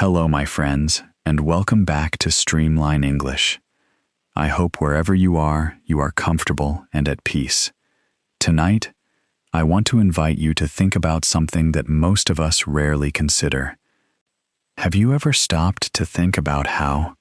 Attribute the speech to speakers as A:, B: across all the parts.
A: Hello, my friends, and welcome back to Streamline English. I hope wherever you are comfortable and at peace. Tonight, I want to invite you to think about something that most of us rarely consider. Have you ever stopped to think about how,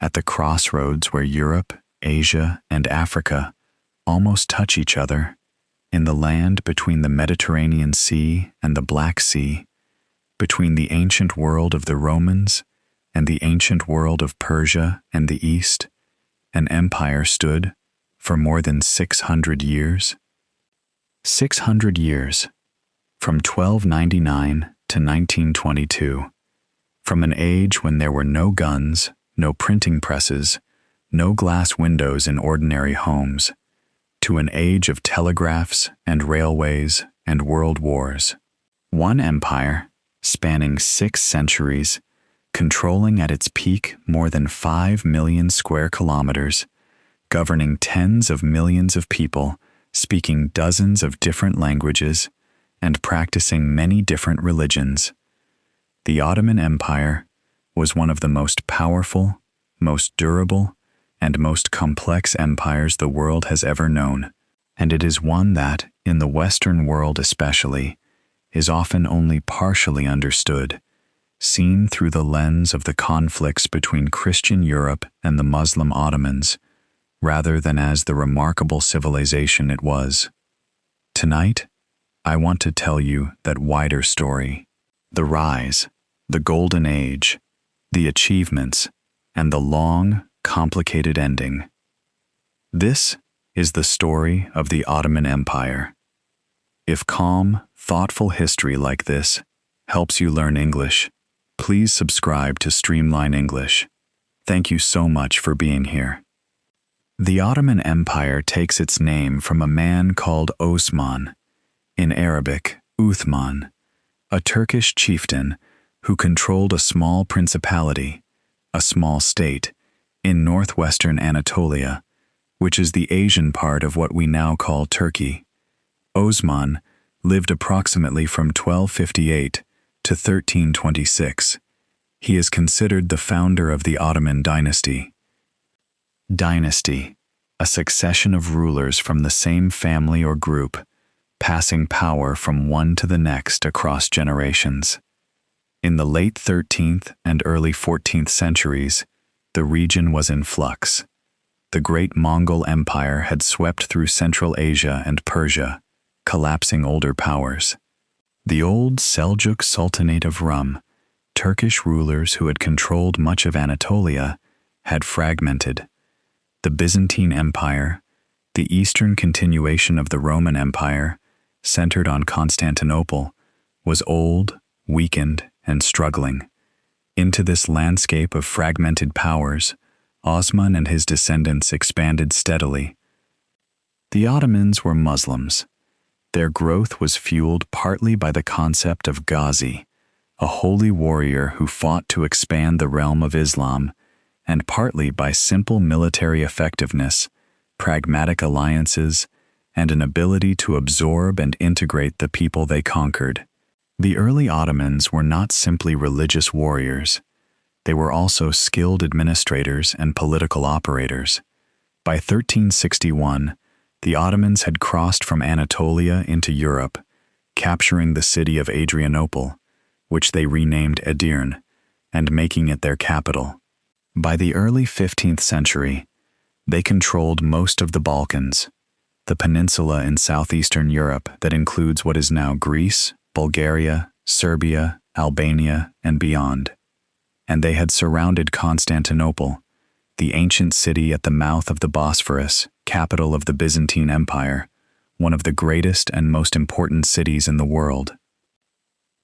A: at the crossroads where Europe, Asia, and Africa almost touch each other, in the land between the Mediterranean Sea and the Black Sea, between the ancient world of the Romans and the ancient world of Persia and the East, an empire stood for more than 600 years? 600 years, from 1299 to 1922, from an age when there were no guns, no printing presses, no glass windows in ordinary homes, to an age of telegraphs and railways and world wars. One empire, spanning 6 centuries, controlling at its peak more than 5 million square kilometers, governing tens of millions of people, speaking dozens of different languages, and practicing many different religions. The Ottoman Empire was one of the most powerful, most durable, and most complex empires the world has ever known, and it is one that, in the Western world especially, is often only partially understood, seen through the lens of the conflicts between Christian Europe and the Muslim Ottomans, rather than as the remarkable civilization it was. Tonight, I want to tell you that wider story, the rise, the golden age, the achievements, and the long, complicated ending. This is the story of the Ottoman Empire. If calm, thoughtful history like this helps you learn English, please subscribe to Streamline English. Thank you so much for being here. The Ottoman Empire takes its name from a man called Osman, in Arabic, Uthman, a Turkish chieftain who controlled a small principality, a small state, in northwestern Anatolia, which is the Asian part of what we now call Turkey. Osman lived approximately from 1258 to 1326. He is considered the founder of the Ottoman dynasty. Dynasty, a succession of rulers from the same family or group, passing power from one to the next across generations. In the late 13th and early 14th centuries, the region was in flux. The great Mongol Empire had swept through Central Asia and Persia, collapsing older powers. The old Seljuk Sultanate of Rum, Turkish rulers who had controlled much of Anatolia, had fragmented. The Byzantine Empire, the eastern continuation of the Roman Empire, centered on Constantinople, was old, weakened, and struggling. Into this landscape of fragmented powers, Osman and his descendants expanded steadily. The Ottomans were Muslims. Their growth was fueled partly by the concept of Ghazi, a holy warrior who fought to expand the realm of Islam, and partly by simple military effectiveness, pragmatic alliances, and an ability to absorb and integrate the people they conquered. The early Ottomans were not simply religious warriors. They were also skilled administrators and political operators. By 1361, the Ottomans had crossed from Anatolia into Europe, capturing the city of Adrianople, which they renamed Edirne, and making it their capital. By the early 15th century, they controlled most of the Balkans, the peninsula in southeastern Europe that includes what is now Greece, Bulgaria, Serbia, Albania, and beyond. And they had surrounded Constantinople, the ancient city at the mouth of the Bosphorus, capital of the Byzantine Empire, one of the greatest and most important cities in the world.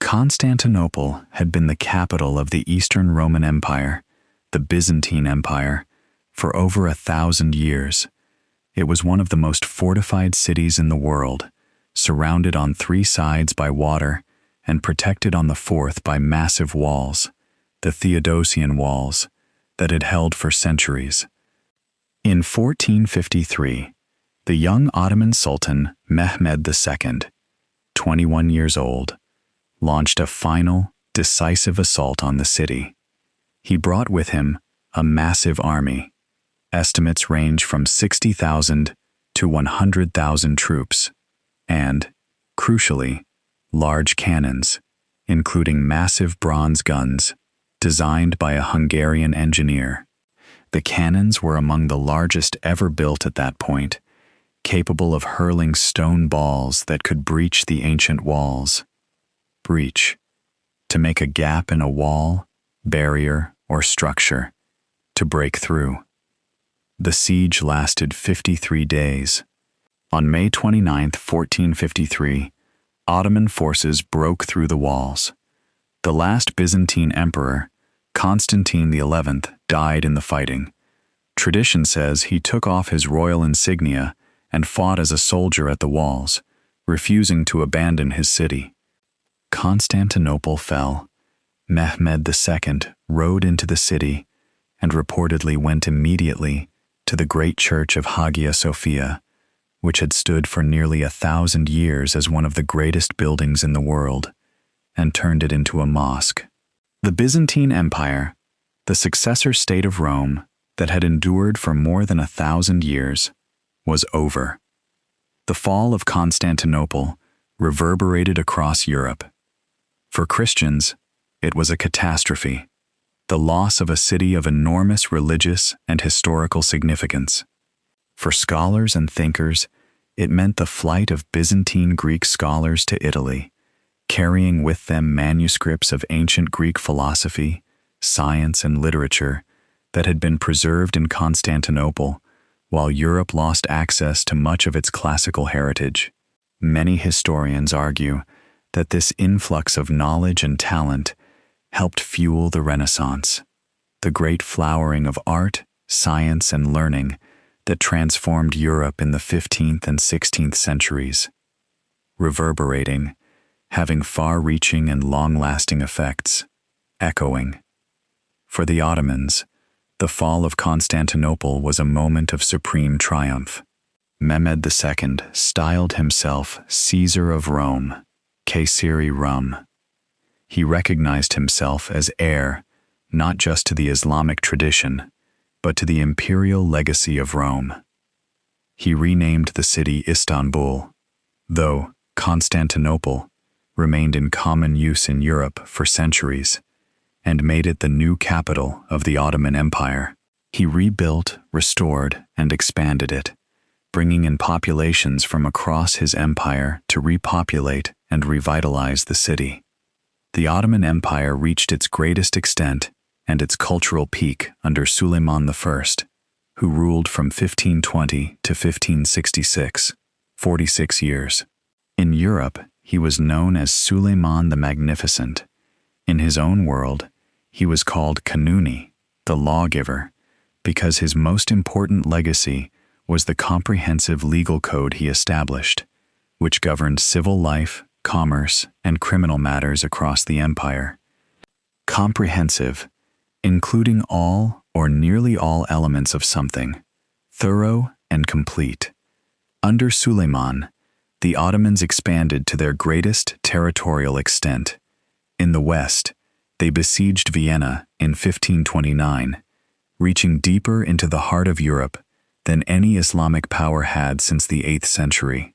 A: Constantinople had been the capital of the Eastern Roman Empire, the Byzantine Empire, for over 1,000 years. It was one of the most fortified cities in the world, surrounded on 3 sides by water and protected on the 4th by massive walls, the Theodosian walls, that had held for centuries. In 1453, the young Ottoman Sultan Mehmed II, 21 years old, launched a final, decisive assault on the city. He brought with him a massive army. Estimates range from 60,000 to 100,000 troops, and, crucially, large cannons, including massive bronze guns, designed by a Hungarian engineer. The cannons were among the largest ever built at that point, capable of hurling stone balls that could breach the ancient walls. Breach: to make a gap in a wall, barrier, or structure, to break through. The siege lasted 53 days. On May 29, 1453, Ottoman forces broke through the walls. The last Byzantine emperor, Constantine XI, died in the fighting. Tradition says he took off his royal insignia and fought as a soldier at the walls, refusing to abandon his city. Constantinople fell. Mehmed II rode into the city and reportedly went immediately to the great church of Hagia Sophia, which had stood for nearly 1,000 years as one of the greatest buildings in the world, and turned it into a mosque. The Byzantine Empire, the successor state of Rome that had endured for more than 1,000 years, was over. The fall of Constantinople reverberated across Europe. For Christians, it was a catastrophe, the loss of a city of enormous religious and historical significance. For scholars and thinkers, it meant the flight of Byzantine Greek scholars to Italy, carrying with them manuscripts of ancient Greek philosophy, science, and literature that had been preserved in Constantinople, while Europe lost access to much of its classical heritage. Many historians argue that this influx of knowledge and talent helped fuel the Renaissance, the great flowering of art, science, and learning that transformed Europe in the 15th and 16th centuries. Reverberating, having far-reaching and long-lasting effects, echoing. For the Ottomans, the fall of Constantinople was a moment of supreme triumph. Mehmed II styled himself Caesar of Rome, Kayseri Rum. He recognized himself as heir not just to the Islamic tradition, but to the imperial legacy of Rome. He renamed the city Istanbul, though Constantinople remained in common use in Europe for centuries, and made it the new capital of the Ottoman Empire. He rebuilt, restored, and expanded it, bringing in populations from across his empire to repopulate and revitalize the city. The Ottoman Empire reached its greatest extent and its cultural peak under Suleiman I, who ruled from 1520 to 1566, 46 years. In Europe, he was known as Suleiman the Magnificent. In his own world, he was called Kanuni, the lawgiver, because his most important legacy was the comprehensive legal code he established, which governed civil life, commerce, and criminal matters across the empire. Comprehensive, including all or nearly all elements of something, thorough and complete. Under Suleiman, the Ottomans expanded to their greatest territorial extent. In the west, they besieged Vienna in 1529, reaching deeper into the heart of Europe than any Islamic power had since the 8th century.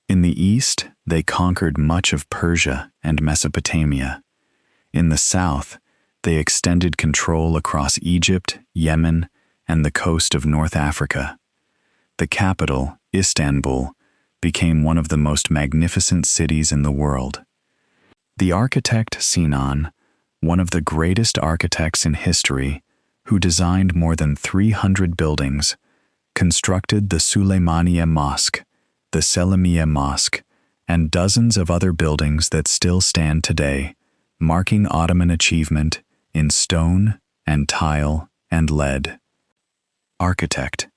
A: In the east, they conquered much of Persia and Mesopotamia. In the south, they extended control across Egypt, Yemen, and the coast of North Africa. The capital, Istanbul, became one of the most magnificent cities in the world. The architect Sinan, one of the greatest architects in history, who designed more than 300 buildings, constructed the Suleymaniye Mosque, the Selimiye Mosque, and dozens of other buildings that still stand today, marking Ottoman achievement in stone and tile and lead. Architect: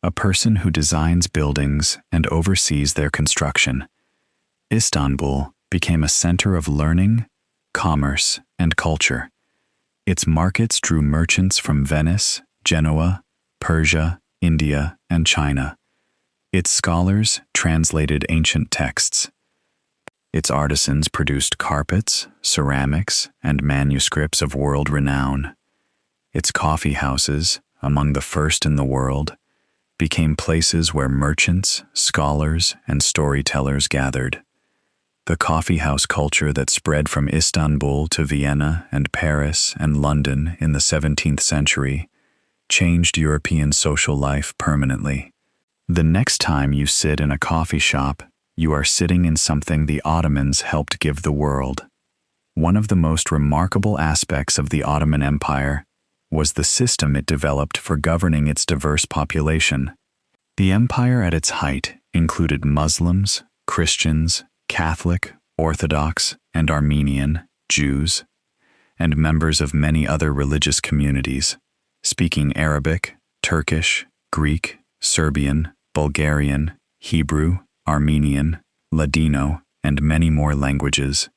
A: a person who designs buildings and oversees their construction. Istanbul became a center of learning, commerce, and culture. Its markets drew merchants from Venice, Genoa, Persia, India, and China. Its scholars translated ancient texts. Its artisans produced carpets, ceramics, and manuscripts of world renown. Its coffee houses, among the first in the world, became places where merchants, scholars, and storytellers gathered. The coffeehouse culture that spread from Istanbul to Vienna and Paris and London in the 17th century changed European social life permanently. The next time you sit in a coffee shop, you are sitting in something the Ottomans helped give the world. One of the most remarkable aspects of the Ottoman Empire was the system it developed for governing its diverse population. The empire at its height included Muslims, Christians, Catholic, Orthodox, and Armenian, Jews, and members of many other religious communities, speaking Arabic, Turkish, Greek, Serbian, Bulgarian, Hebrew, Armenian, Ladino, and many more languages.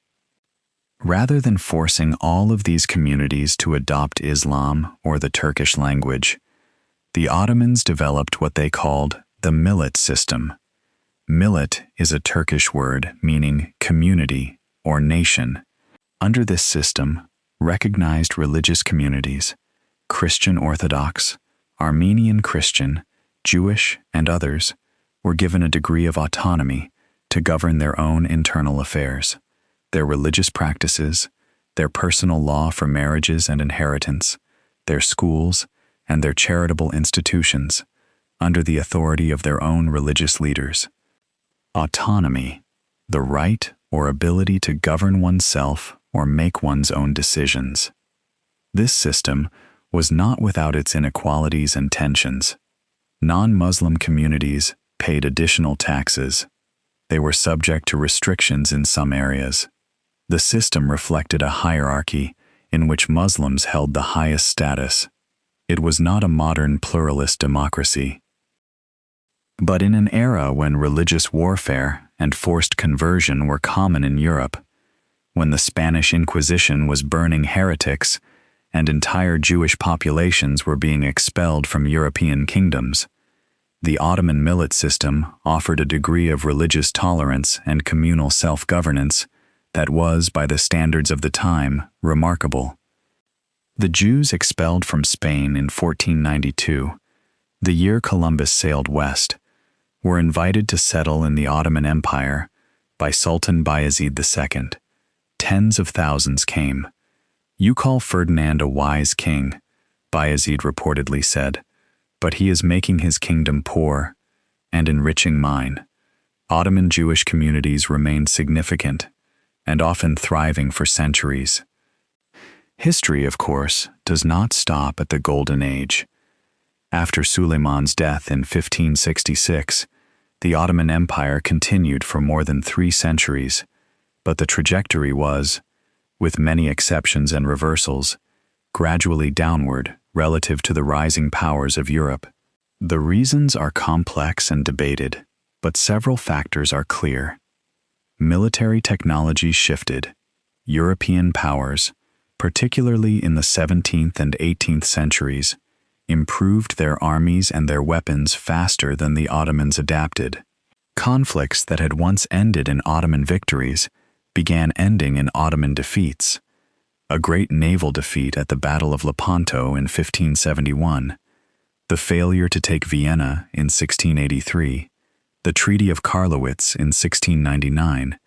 A: Rather than forcing all of these communities to adopt Islam or the Turkish language, the Ottomans developed what they called the Millet system. Millet is a Turkish word meaning community or nation. Under this system, recognized religious communities, Christian Orthodox, Armenian Christian, Jewish, and others, were given a degree of autonomy to govern their own internal affairs, their religious practices, their personal law for marriages and inheritance, their schools, and their charitable institutions, under the authority of their own religious leaders. Autonomy, the right or ability to govern oneself or make one's own decisions. This system was not without its inequalities and tensions. Non-Muslim communities paid additional taxes. They were subject to restrictions in some areas. The system reflected a hierarchy in which Muslims held the highest status. It was not a modern pluralist democracy. But in an era when religious warfare and forced conversion were common in Europe, when the Spanish Inquisition was burning heretics and entire Jewish populations were being expelled from European kingdoms, the Ottoman millet system offered a degree of religious tolerance and communal self-governance that was, by the standards of the time, remarkable. The Jews expelled from Spain in 1492, the year Columbus sailed west, were invited to settle in the Ottoman Empire by Sultan Bayezid II. Tens of thousands came. "You call Ferdinand a wise king," Bayezid reportedly said, "but he is making his kingdom poor and enriching mine." Ottoman Jewish communities remained significant and often thriving for centuries. History, of course, does not stop at the Golden Age. After Suleiman's death in 1566, the Ottoman Empire continued for more than 3 centuries, but the trajectory was, with many exceptions and reversals, gradually downward relative to the rising powers of Europe. The reasons are complex and debated, but several factors are clear. Military technology shifted. European powers, particularly in the 17th and 18th centuries, improved their armies and their weapons faster than the Ottomans adapted. Conflicts that had once ended in Ottoman victories began ending in Ottoman defeats. A great naval defeat at the Battle of Lepanto in 1571, the failure to take Vienna in 1683, the Treaty of Karlowitz in 1699,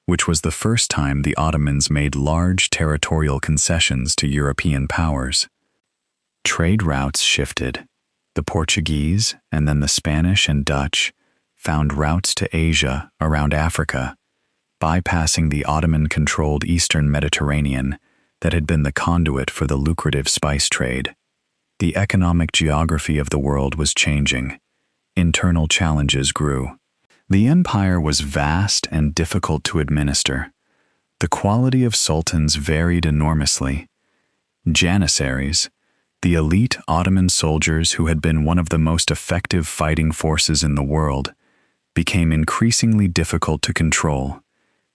A: which was the first time the Ottomans made large territorial concessions to European powers. Trade routes shifted. The Portuguese and then the Spanish and Dutch found routes to Asia around Africa, bypassing the Ottoman-controlled Eastern Mediterranean that had been the conduit for the lucrative spice trade. The economic geography of the world was changing. Internal challenges grew. The empire was vast and difficult to administer. The quality of sultans varied enormously. Janissaries, the elite Ottoman soldiers who had been one of the most effective fighting forces in the world, became increasingly difficult to control,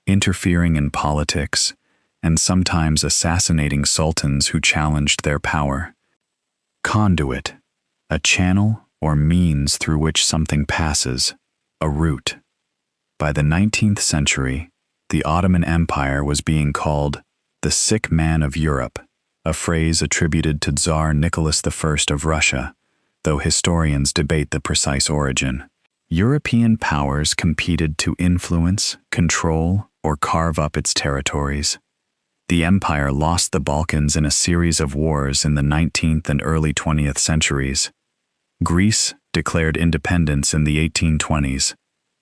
A: interfering in politics, and sometimes assassinating sultans who challenged their power. Conduit, a channel or means through which something passes, a route. By the 19th century, the Ottoman Empire was being called the sick man of Europe, a phrase attributed to Tsar Nicholas I of Russia, though historians debate the precise origin. European powers competed to influence, control, or carve up its territories. The empire lost the Balkans in a series of wars in the 19th and early 20th centuries. Greece declared independence in the 1820s.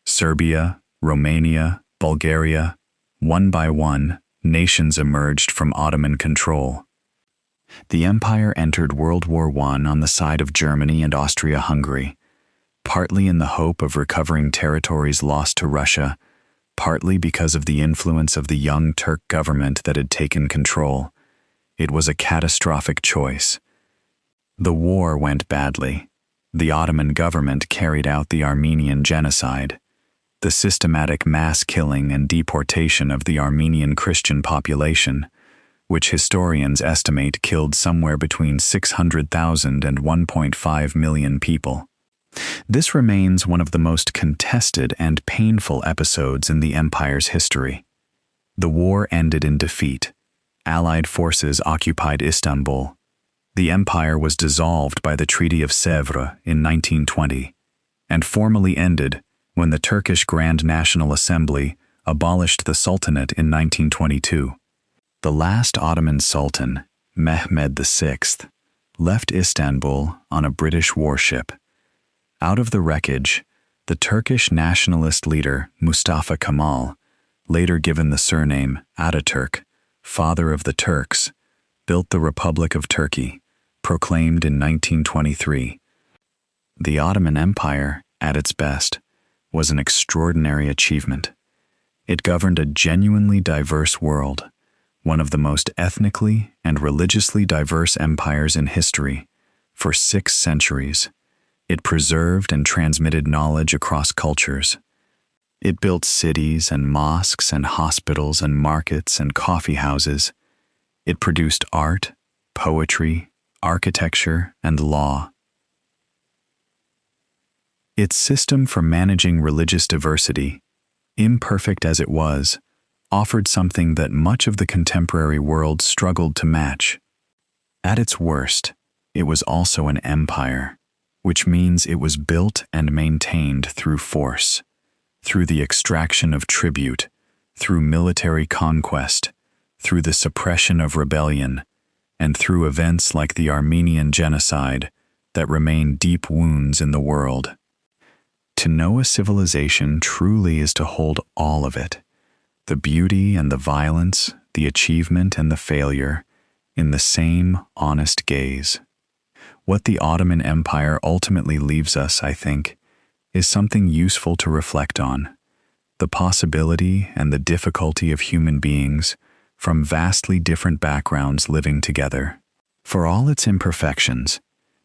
A: Serbia, Romania, Bulgaria, one by one, nations emerged from Ottoman control. The empire entered World War I on the side of Germany and Austria-Hungary, partly in the hope of recovering territories lost to Russia, partly because of the influence of the young Turk government that had taken control. It was a catastrophic choice. The war went badly. The Ottoman government carried out the Armenian genocide, the systematic mass killing and deportation of the Armenian Christian population, which historians estimate killed somewhere between 600,000 and 1.5 million people. This remains one of the most contested and painful episodes in the empire's history. The war ended in defeat. Allied forces occupied Istanbul. The empire was dissolved by the Treaty of Sèvres in 1920, and formally ended when the Turkish Grand National Assembly abolished the Sultanate in 1922. The last Ottoman Sultan, Mehmed VI, left Istanbul on a British warship. Out of the wreckage, the Turkish nationalist leader Mustafa Kemal, later given the surname Ataturk, father of the Turks, built the Republic of Turkey, proclaimed in 1923. The Ottoman Empire, at its best, was an extraordinary achievement. It governed a genuinely diverse world, one of the most ethnically and religiously diverse empires in history, for 6 centuries. It preserved and transmitted knowledge across cultures. It built cities and mosques and hospitals and markets and coffee houses. It produced art, poetry, architecture, and law. Its system for managing religious diversity, imperfect as it was, offered something that much of the contemporary world struggled to match. At its worst, it was also an empire, which means it was built and maintained through force, through the extraction of tribute, through military conquest, through the suppression of rebellion, and through events like the Armenian genocide that remain deep wounds in the world. To know a civilization truly is to hold all of it, the beauty and the violence, the achievement and the failure, in the same honest gaze. What the Ottoman Empire ultimately leaves us, I think, is something useful to reflect on: the possibility and the difficulty of human beings from vastly different backgrounds living together. For all its imperfections,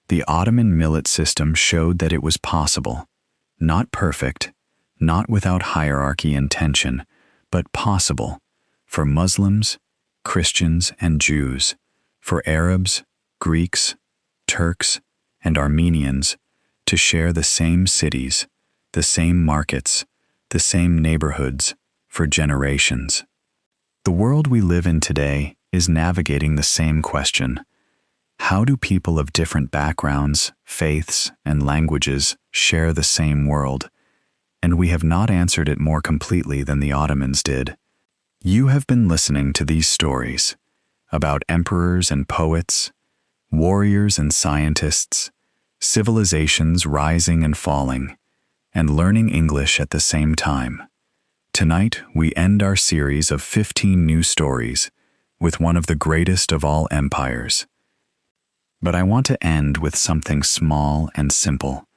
A: the Ottoman Millet system showed that it was possible, not perfect, not without hierarchy and tension, but possible, for Muslims, Christians, and Jews, for Arabs, Greeks, Turks, and Armenians to share the same cities, the same markets, the same neighborhoods for generations. The world we live in today is navigating the same question. How do people of different backgrounds, faiths, and languages share the same world? And we have not answered it more completely than the Ottomans did. You have been listening to these stories about emperors and poets, warriors and scientists, civilizations rising and falling, and learning English at the same time. Tonight, we end our series of 15 new stories with one of the greatest of all empires. But I want to end with something small and simple: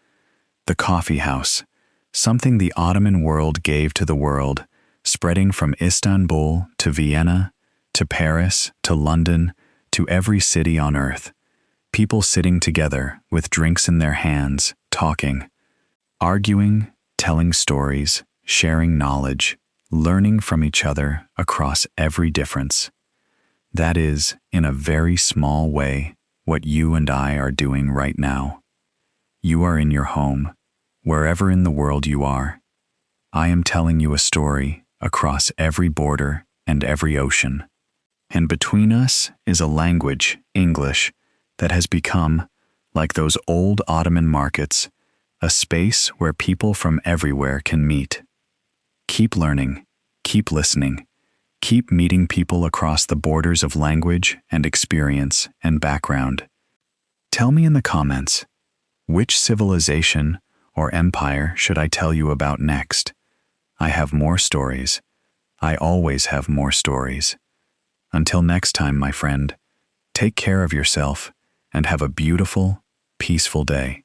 A: the coffee house, something the Ottoman world gave to the world, spreading from Istanbul to Vienna, to Paris, to London, to every city on earth. People sitting together with drinks in their hands, talking, arguing, telling stories, sharing knowledge, learning from each other across every difference. That is, in a very small way, what you and I are doing right now. You are in your home, wherever in the world you are. I am telling you a story across every border and every ocean. And between us is a language, English, that has become, like those old Ottoman markets, a space where people from everywhere can meet. Keep learning, keep listening, keep meeting people across the borders of language and experience and background. Tell me in the comments, which civilization or empire should I tell you about next? I have more stories. I always have more stories. Until next time, my friend, take care of yourself and have a beautiful, peaceful day.